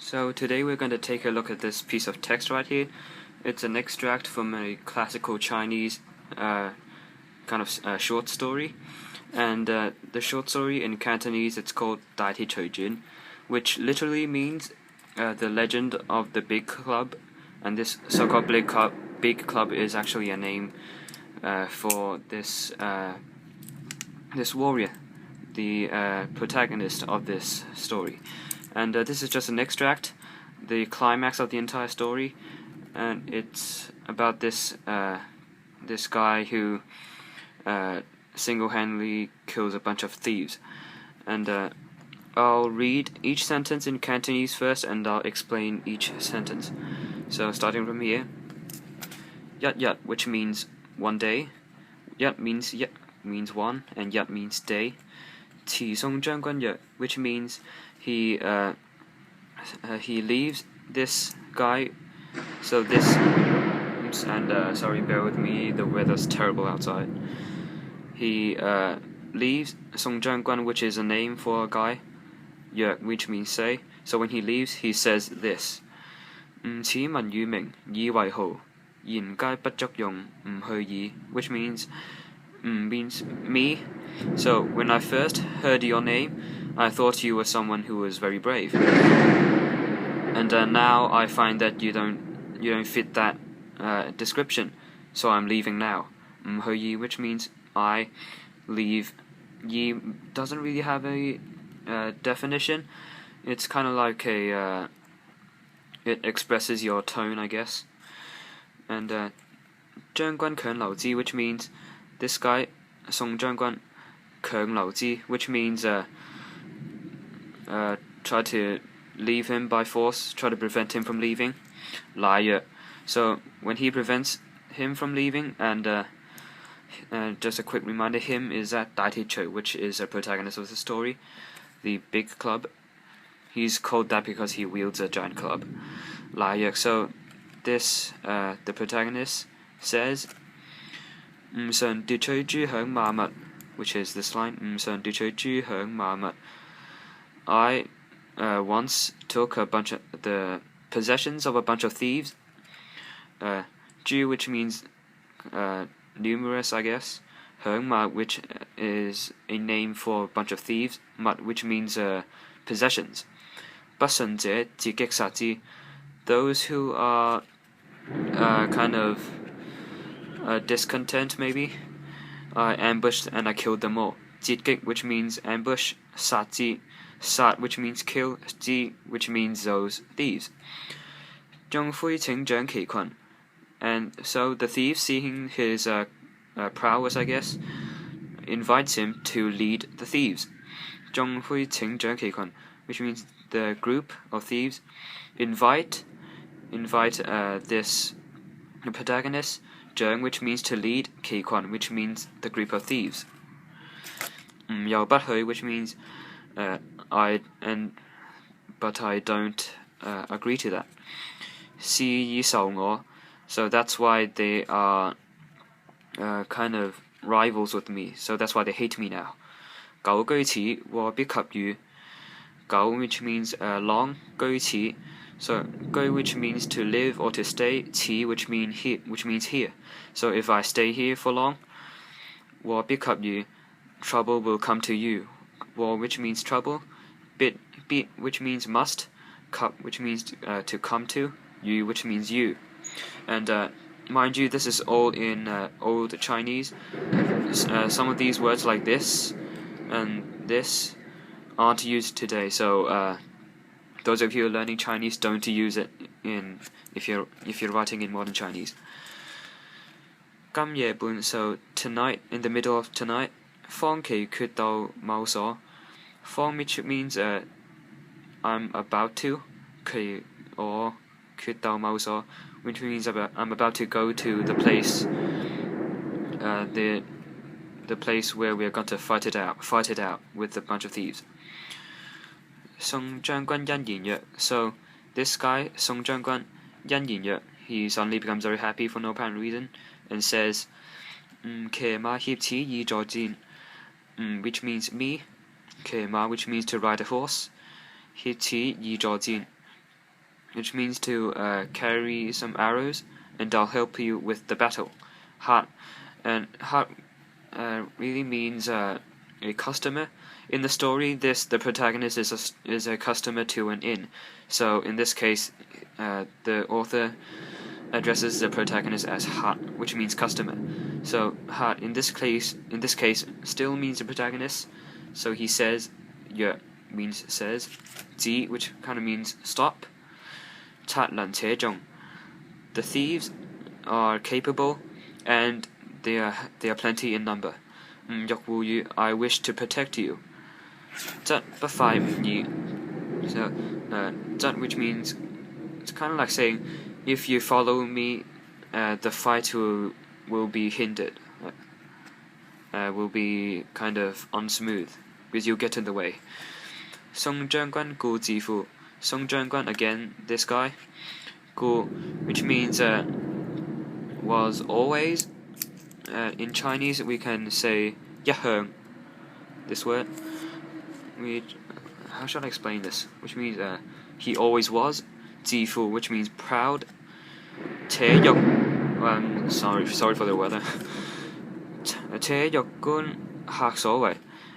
So today we're going to take a look at this piece of text right here. It's an extract from a classical Chinese short story, and the short story in Cantonese it's called Dai Ti Chui Jin, which literally means the legend of the big club, and this so-called big club is actually a name for this this warrior, the protagonist of this story. And this is just an extract, the climax of the entire story, and it's about this this guy who single-handedly kills a bunch of thieves. And I'll read each sentence in Cantonese first, and I'll explain each sentence. So starting from here, Yat Yat, which means one day. Yat means one, and Yat means day. Qi Song Zhang Guan Yat, which means he leaves this guy. So this, and sorry, bear with me, the weather's terrible outside. He leaves Song Zhang Guan, which is a name for a guy, Yat, which means say. So when he leaves, he says this: 此文與名以為豪，言皆不足用，唔去矣, which means me. So when I first heard your name, I thought you were someone who was very brave, and now I find that you don't fit that description. So I'm leaving now. 唔去矣, which means I leave. Yi doesn't really have a definition. It's kind of like a it expresses your tone, I guess. And 將軍強留之, which means this guy, Song 將軍強留之, which means try to leave him by force, try to prevent him from leaving. 賴藥. So when he prevents him from leaving, and just a quick reminder, him is that Dai Ti Chui, which is a protagonist of the story, the big club. He's called that because he wields a giant club. 賴藥. So this the protagonist says 唔常奪取豬享馬物, which is this line: 唔常奪取豬享馬物. I once took a bunch of the possessions of a bunch of thieves. 豬, which means numerous, I guess. 享馬, which is a name for a bunch of thieves. 物, which means possessions. 不信者自擊殺之. Those who are kind of discontent, maybe, I ambushed and I killed them all. 截擊, which means ambush. 殺之, sat, which means kill. 之, which means those thieves. 眾魁請掌其群. And so the thieves, seeing his prowess, I guess, invites him to lead the thieves. 眾魁請掌其群, which means the group of thieves invite this protagonist. 掌, which means to lead. 其群, which means the group of thieves. 又不許, which means but I don't agree to that. 是以仇我, so that's why they are kind of rivals with me, so that's why they hate me now. 久居此禍必及汝. 久, which means long. 居此, so 居, which means to live or to stay. 此, which means here. So if I stay here for long, 禍必及汝, trouble will come to you. 禍, which means trouble. Bit, which means must. 及, which means to come to. 汝, which means you. And mind you, this is all in old Chinese. Some of these words like this and this aren't used today, so those of you learning Chinese, don't use it if you're writing in modern Chinese. 今夜半, so tonight, in the middle of tonight. 方其決到某所. 方, which means I'm about to. 其 or 決到某所, which means I'm about to go to the place, the place where we're going to fight it out with a bunch of thieves. 宋將軍欣然曰, so this guy, Song 將軍, 欣然曰, he suddenly becomes very happy for no apparent reason, and says 騎馬協此以助戰, which means me. 騎馬, which means to ride a horse. 協此以助戰, which means to carry some arrows, and I'll help you with the battle. Hat, and hat really means a customer. In the story, the protagonist is a customer to an inn. So in this case, the author addresses the protagonist as hat, which means customer. So hat in this case still means the protagonist. So he says, yeah, means says. Ji, which kind of means stop. Tat lan che zhong. The thieves are capable, and they are plenty in number. Yok wu yu, I wish to protect you. Zat bafai yi. So zat, which means it's kind of like saying, if you follow me, the fight will be hindered, will be kind of unsmooth, because you'll get in the way. Song Zhangguan Gu Jifu. Song Zhangguan, again, this guy. Gu, which means was always. In Chinese, we can say yaheng. This word. How should I explain this? Which means he always was. Jifu, which means proud. Che yok. Sorry for the weather. Che yokun hak sowe,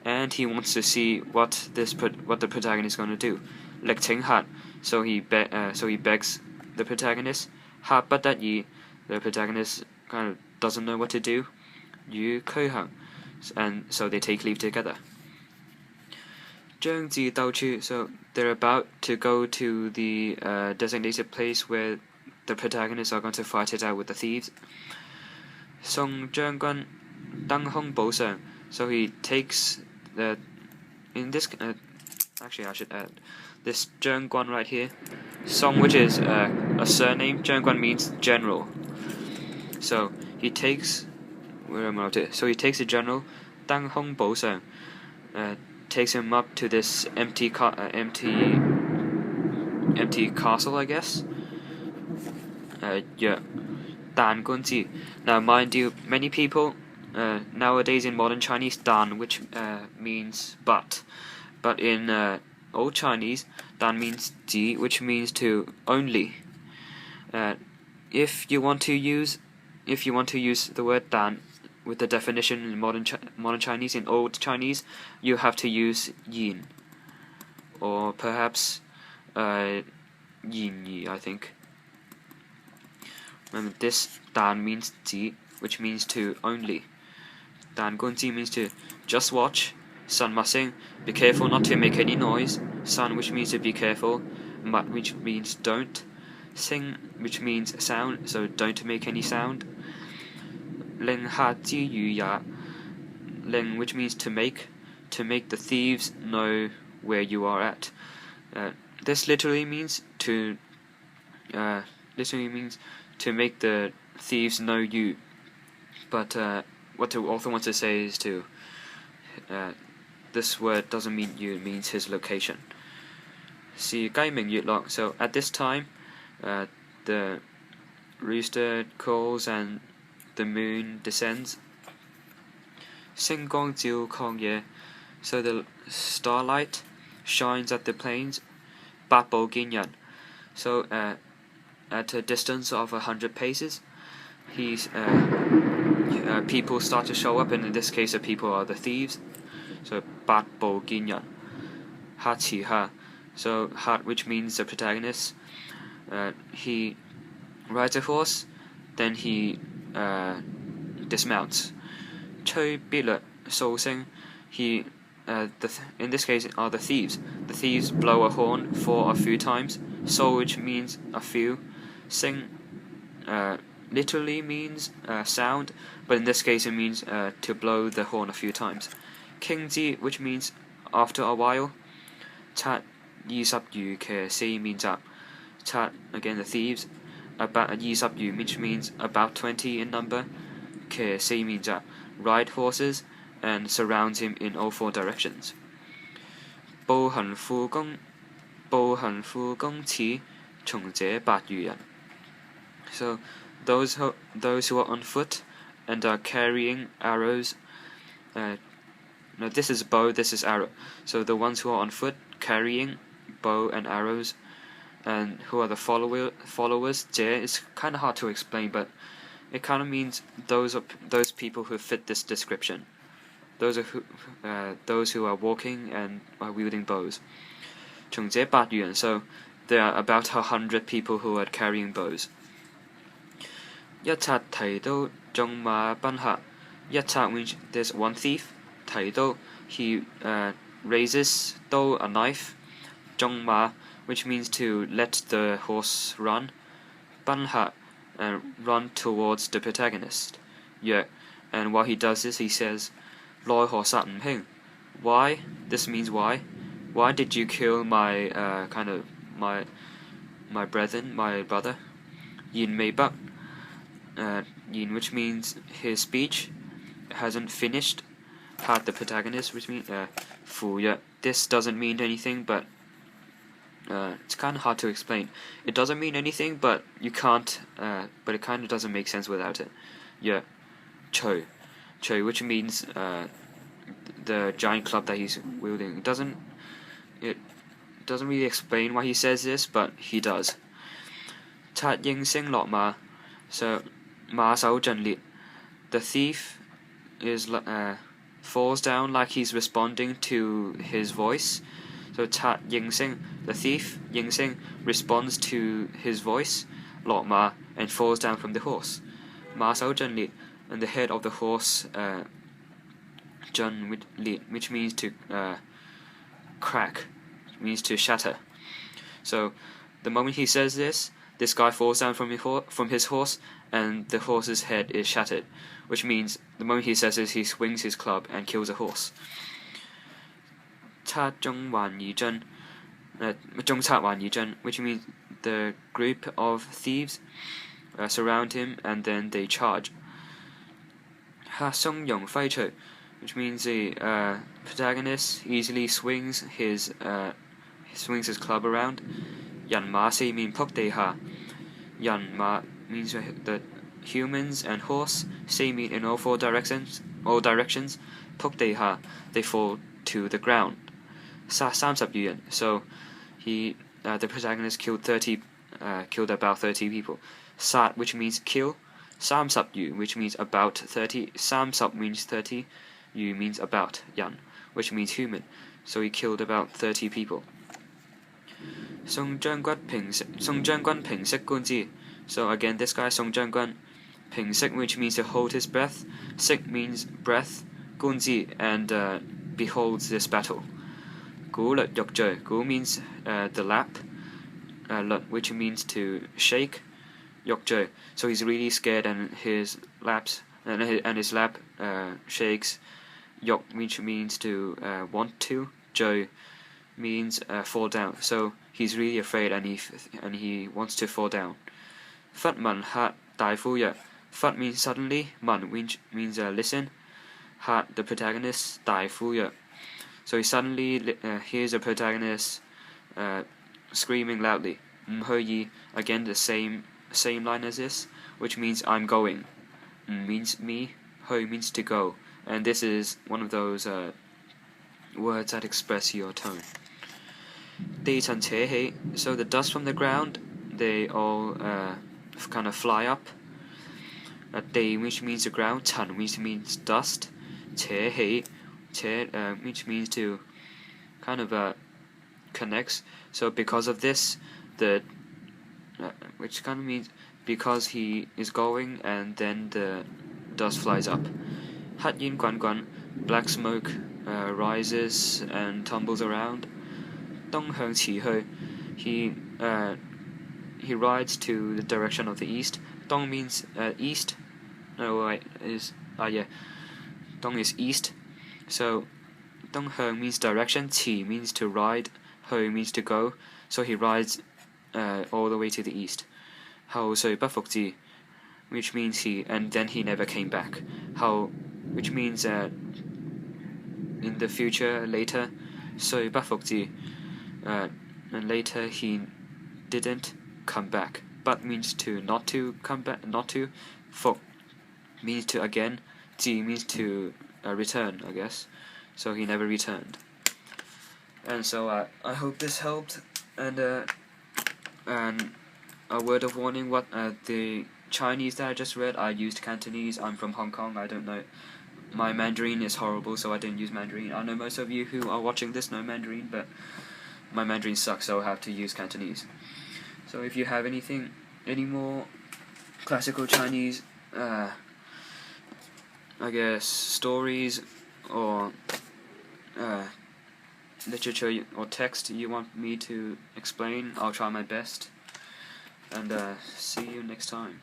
and he wants to see what the protagonist is going to do. Lek ting hat, so he begs the protagonist. Hat but that yi, the protagonist kind of doesn't know what to do. Yu koi hang, and so they take leave together. Zheng Ji Dao Chu, so they're about to go to the designated place where the protagonists are going to fight it out with the thieves. Song Zhengguan Dang Hong Bo Seng, so he takes the actually I should add this Zhengguan right here. Song, which is a surname. Zhengguan means general. So he takes the general Dang Hong Bo Seng, takes him up to this empty castle, I guess. Yeah, Dan Gunji. Now, mind you, many people nowadays in modern Chinese, Dan, which means but in old Chinese, Dan means ji, which means to only. If you want to use the word Dan with the definition in modern Chinese, in old Chinese, you have to use yin, or perhaps yin yi, I think. Remember, this Dan means ji, which means to only. Dan gun ji means to just watch. San ma sing, be careful not to make any noise. San, which means to be careful. Mat, which means don't. Sing, which means sound, so don't make any sound. Ling ha ji yu ya. Ling, which means to make the thieves know where you are at. This literally means to make the thieves know you. But what the author wants to say is to this word doesn't mean you, it means his location. See, Gai Ming Yut Lok. So at this time, the rooster calls and the moon descends. Sing Gong Jiu Kong Ye. So the starlight shines at the plains. Bat Bo Gin Yan. So at a distance of 100 paces, people start to show up, and in this case, the people are the thieves. So Bat Bo Gin Yan. Ha Chi Ha. So Hat, which means the protagonist, he rides a horse, then he dismounts. Choi Bila So Sing. He in this case are the thieves. The thieves blow a horn for a few times. So, which means a few. Sing literally means sound, but in this case it means to blow the horn a few times. King Ji, which means after a while. Tat Yi Sub Yu Ke Si means up. Tat, again the thieves. About Yi Sub Yu, which means about 20 in number. Ke Si means up. Ride horses and surrounds him in all four directions. Bo Han Fu Gong Qi Chung Jie Bat Yu Yan. So those who are on foot and are carrying arrows. No, this is bow, this is arrow. So the ones who are on foot carrying bow and arrows, and who are the followers. 这 is kind of hard to explain, but it kind of means those people who fit this description. Those who are walking and are wielding bows. 從這8元, so there are about 100 people who are carrying bows. 一賊提刀縱馬賓客. 一賊 means there's one thief. 提刀, he raises 刀, a knife. 縱馬, which means to let the horse run. 賓客, run towards the protagonist. Yeah, and while he does this, he says, 奈何殺吾兄? Why? This means why. Why did you kill my my brethren, my brother? 言未畢, 言 which means his speech hasn't finished. 客 the protagonist, which means 赴約. This doesn't mean anything, but it's kind of hard to explain. It doesn't mean anything, but you can't. But it kind of doesn't make sense without it. Yeah, 除, which means the giant club that he's wielding. It doesn't really explain why he says this, but he does. 賊應聲落馬, so 馬首盡裂. The thief is falls down like he's responding to his voice. So 賊應聲, the thief 應聲 responds to his voice, 落馬, and falls down from the horse. 馬首盡裂, and the head of the horse 盡裂, which means to crack, means to shatter. So the moment he says this guy falls down from his horse, and the horse's head is shattered, which means the moment he says this, he swings his club and kills a horse. 賊眾還而進, 眾賊還而進, which means the group of thieves surround him and then they charge. 客松容揮除, which means the protagonist easily swings his club around. 人馬四面仆地下. 人馬 means the humans and horse. 四面 in all directions. 仆地下, they fall to the ground. 殺30餘人, so the protagonist killed about 30 people. 殺 which means kill. 30餘 which means about 30. 30 means 30. 餘 means about 人 which means human. So he killed about 30 people. 宋將軍平息觀之. So again, this guy 宋將軍, 平息 which means to hold his breath. 息 means breath. 觀之 and beholds this battle. 鼓律欲墜. 鼓 means the lap. 律 which means to shake. 欲墜. So he's really scared and his lap shakes. 欲 which means to want to. 墜 means fall down. So he's really afraid and he wants to fall down. 忽聞客大呼曰. Phut means suddenly. 聞 which means listen. 客 the protagonist. 大呼曰. So he suddenly hears the protagonist screaming loudly. 唔去意, again the same line as this, which means I'm going. 唔 means me. 去 means to go. And this is one of those words that express your tone. 地塵扯起, so the dust from the ground, they all kind of fly up. 地 which means the ground, 塵 which means dust, 扯起, which means to kind of connects. So because of this, which kind of means because he is going and then the dust flies up. 黑煙滾滾, black smoke rises and tumbles around. 東向辭去, he rides to the direction of the east. 東 means east. No, wait, yeah. 東 is east. So 東向 means direction. 辭 means to ride. 去 means to go. So he rides all the way to the east. 後遂不復至, which means and then he never came back. 後 which means in the future, later. 遂不復至, and later he didn't come back. But means to not to come back, not to. 復 means to again. 至 means to return, I guess. So he never returned. And so I hope this helped, and And a word of warning: what the Chinese that I just read, I used Cantonese. I'm from Hong Kong. I don't know. My Mandarin is horrible, so I didn't use Mandarin. I know most of you who are watching this know Mandarin, but my Mandarin sucks, so I have to use Cantonese. So if you have any more classical Chinese, I guess, stories or literature or text you want me to explain, I'll try my best. And see you next time.